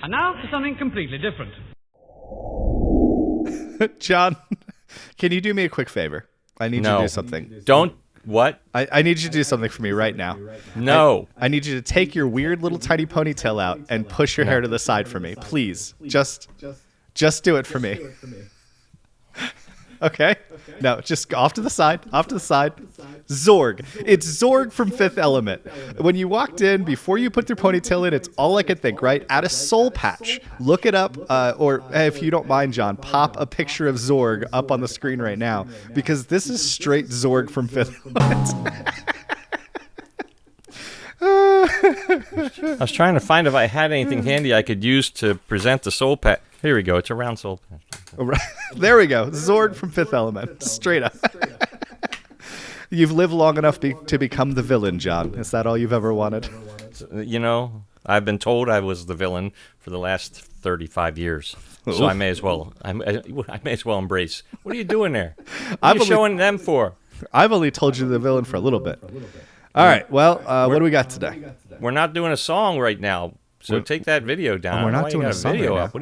And now for something completely different. John, can you do me a quick favor? I need you to do something. Don't. What? I need you to do something for me right now. No. I need you to take your weird little tiny ponytail out and push your hair to the side for me. Please. Just do it for me. Okay? No, just off to the side. Off to the side. Zorg. It's Zorg from Fifth Element. When you walked in, before you put your ponytail in, it's all I could think, right? Add a soul patch. Look it up, or if you don't mind, John, pop a picture of Zorg up on the screen right now, because this is straight Zorg from Fifth Element. I was trying to find if I had anything handy I could use to present the soul patch. Here we go. It's a round soul patch. There we go. Zorg from Fifth Element. Straight up. You've lived long enough to become the villain, John. Is that all you've ever wanted? You know, I've been told I was the villain for the last 35 years. So I may as well. I may as well embrace. What are you doing there? What are you showing them for? I've only told you the villain for a little bit. All right. Well, what do we got today? We're not doing a song right now, so take that video down. We're not doing a song video right up.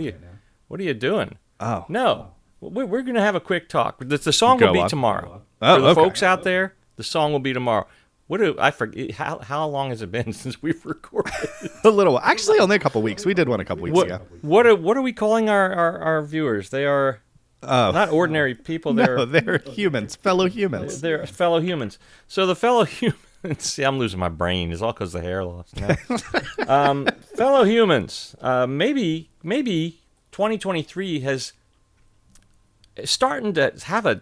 What are you doing? Oh no, we're gonna have a quick talk. The song will be tomorrow. Oh, for the okay. folks out there, the song will be tomorrow. I forget how long has it been since we've recorded? A little. Actually, only a couple weeks. We did one a couple weeks ago. What are we calling our viewers? They are not ordinary people. They're humans, fellow humans. They're fellow humans. So the fellow humans. See, I'm losing my brain. It's all because of the hair loss. No. Fellow humans. Maybe 2023 has starting to have a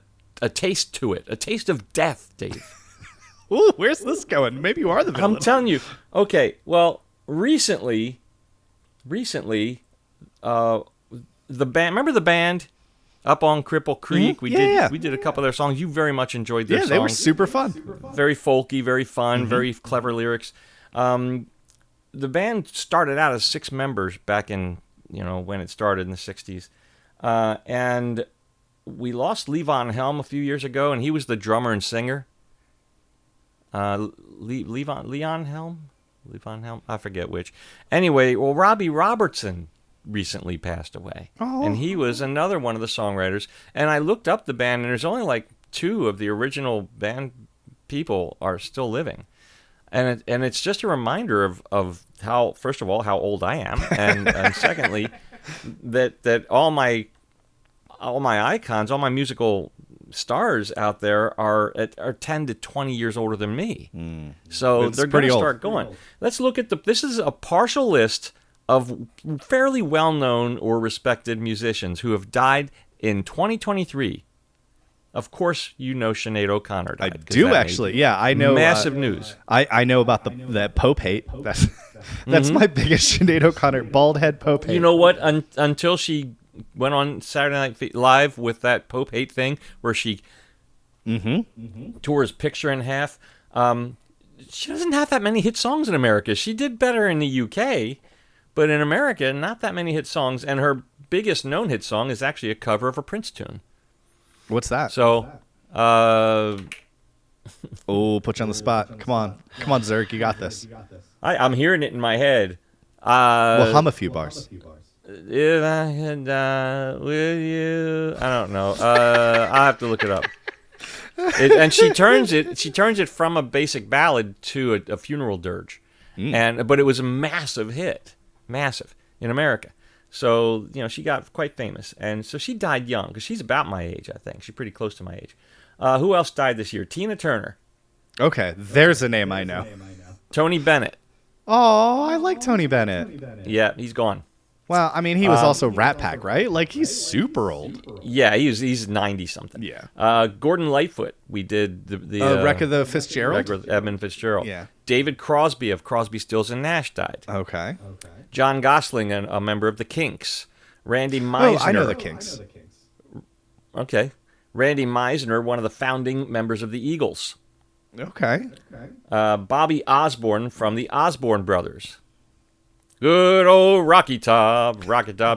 taste to it. A taste of death, Dave. Ooh, where's this going? Maybe you are the villain. I'm telling you. Okay, well, recently, the band. Remember the band up on Cripple Creek? We did a couple of their songs. You very much enjoyed their songs. Yeah, they were super fun. Very folky, very fun, very clever lyrics. The band started out as 6 members back in when it started in the 60s, and we lost Levon Helm a few years ago, and he was the drummer and singer. Levon Helm? I forget which. Anyway, well, Robbie Robertson recently passed away. Oh. And he was another one of the songwriters. And I looked up the band, and there's only like 2 of the original band people are still living. And it's just a reminder of how, first of all, how old I am, and secondly, that all my icons, all my musical stars out there are 10 to 20 years older than me. So they're going to start going. Let's look at this is a partial list of fairly well-known or respected musicians who have died in 2023. Of course, you know Sinead O'Connor died. I do actually. Yeah, I know. Massive news. I know about the Pope hate. That's my biggest Sinead O'Connor bald head Pope hate. You know what? Until she went on Saturday Night Live with that Pope hate thing where she tore his picture in half. She doesn't have that many hit songs in America. She did better in the UK, but in America, not that many hit songs. And her biggest known hit song is actually a cover of a Prince tune. What's that? So, put you on the spot. Come on, Zerg, you got this. I'm hearing it in my head. We'll hum a few bars. If I had died with you, I don't know. I'll have to look it up. And she turns it from a basic ballad to a funeral dirge, but it was a massive hit, massive in America. So she got quite famous, and so she died young because she's about my age, I think. She's pretty close to my age. Who else died this year? Tina Turner. Okay, there's a name I know. Tony Bennett. Oh, I like Tony Bennett. Yeah, he's gone. Well, I mean, he was also Rat Pack, right? Like, he's super old. Yeah, he's 90-something. Yeah. Gordon Lightfoot. We did the Wreck of the Fitzgerald? Wreck of Edmund Fitzgerald. Yeah. David Crosby of Crosby, Stills, and Nash died. Okay. John Gosling, a member of the Kinks. Randy Meisner. Oh, I know the Kinks. Okay. Randy Meisner, one of the founding members of the Eagles. Okay. Bobby Osborne from the Osborne Brothers. Good old Rocky Top,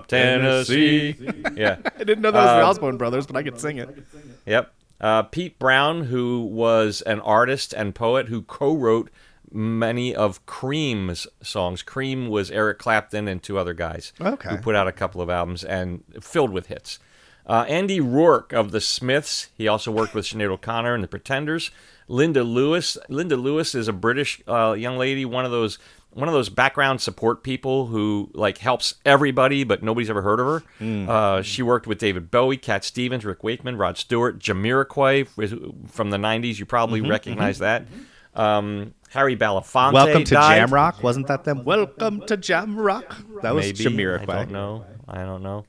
Tennessee. Yeah. I didn't know that was the Osborne Brothers, but I could sing it. Yep. Pete Brown, who was an artist and poet who co-wrote many of Cream's songs. Cream was Eric Clapton and two other guys who put out a couple of albums and filled with hits. Andy Rourke of the Smiths. He also worked with Sinead O'Connor and the Pretenders. Linda Lewis. Linda Lewis is a British young lady, one of those background support people who like helps everybody, but nobody's ever heard of her. She worked with David Bowie, Cat Stevens, Rick Wakeman, Rod Stewart, Jamiroquai from the 90s. You probably recognize that. Harry Belafonte Welcome to died. Jamrock. Wasn't that them? Welcome to Jamrock. That was Maybe. Jamiroquai. I don't know.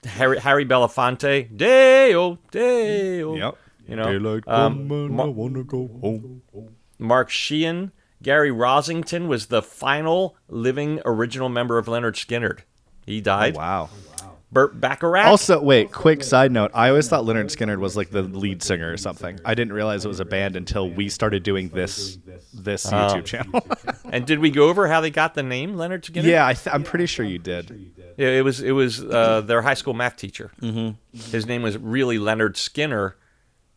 Harry Belafonte. Day-o, day-o. Yep. You know, Daylight come and I wanna go home. Mark Sheehan. Gary Rosington was the final living original member of Lynyrd Skynyrd. He died. Oh, wow. Burt Bacharach. Also, wait, quick side note. I always thought Lynyrd Skynyrd was like the lead singer or something. I didn't realize it was a band until we started doing this YouTube channel. And did we go over how they got the name Lynyrd Skynyrd? Yeah, I'm pretty sure you did. Yeah, it was their high school math teacher. Mm-hmm. His name was really Leonard Skinner,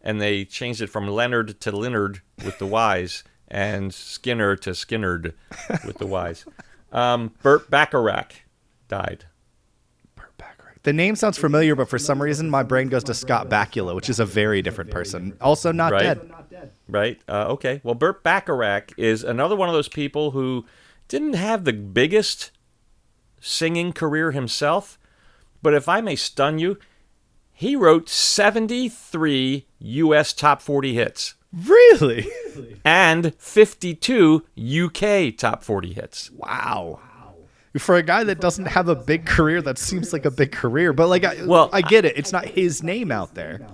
and they changed it from Leonard to Lynyrd with the Y's, and Skinner to Skinnerd with the Y's. Burt Bacharach died. The name sounds familiar, but for some reason my brain goes to Scott Bakula, which is a very different person. Also not dead. Right. Okay. Well, Burt Bacharach is another one of those people who didn't have the biggest singing career himself, but if I may stun you, he wrote 73 U.S. top 40 hits. Really? And 52 UK top 40 hits. Wow. For a guy that doesn't have a big career, that seems like a big career. But I get it. It's not his name out there.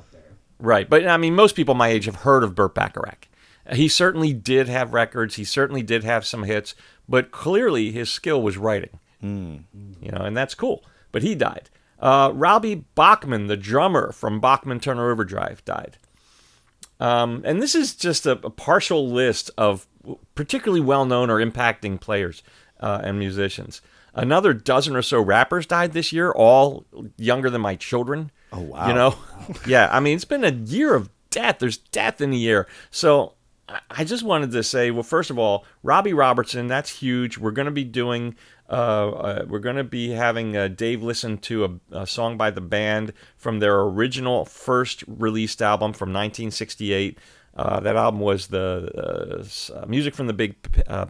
Right. But I mean, most people my age have heard of Burt Bacharach. He certainly did have records. He certainly did have some hits. But clearly his skill was writing. You know, and that's cool. But he died. Robbie Bachman, the drummer from Bachman Turner Overdrive, died. And this is just a partial list of particularly well-known or impacting players and musicians. Another dozen or so rappers died this year, all younger than my children. Oh, wow. You know? Yeah, I mean, it's been a year of death. There's death in the air. So I just wanted to say, well, first of all, Robbie Robertson, that's huge. We're going to be doing... we're going to be having Dave listen to a song by the band from their original first released album from 1968. That album was the Music from the Big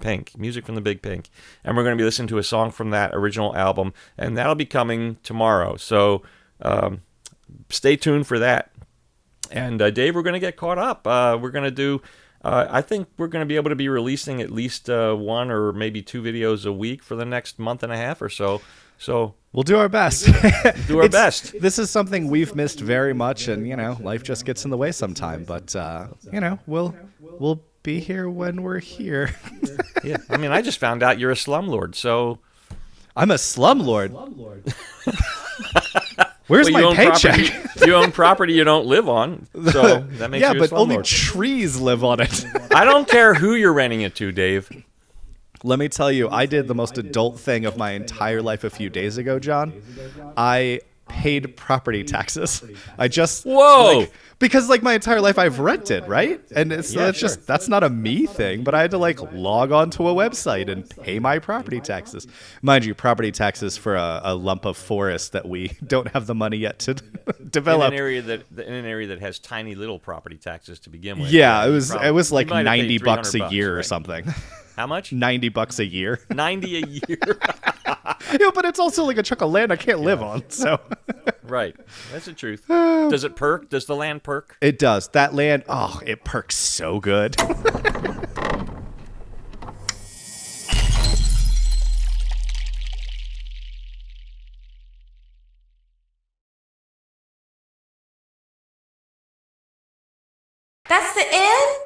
Pink. Music from the Big Pink. And we're going to be listening to a song from that original album, and that'll be coming tomorrow. So stay tuned for that. And Dave, we're going to get caught up. We're going to do... I think we're going to be able to be releasing at least one or maybe two videos a week for the next month and a half or so. So we'll do our best. Do our best. This is something we've missed very much, and life just gets in the way sometime. But we'll be here when we're here. Yeah, I mean, I just found out you're a slumlord, so I'm a slumlord. Where's my paycheck? You own property you don't live on, so that makes you a slumlord. Yeah, but only trees live on it. I don't care who you're renting it to, Dave. Let me tell you, I did the most adult thing of my entire life a few days ago, John. I paid property taxes. Whoa! Because my entire life I've rented, right? And that's not a me thing, but I had to log on to a website and pay my property taxes. Mind you, property taxes for a lump of forest that we don't have the money yet to develop. In an area that has tiny little property taxes to begin with. Yeah, it was like $90 a year or something. How much? $90 a year. 90 a year. Yeah, but it's also like a chunk of land I can't live on. So. Right, that's the truth. Does it perk? Does the land perk? It does. That land, it perks so good. That's the end?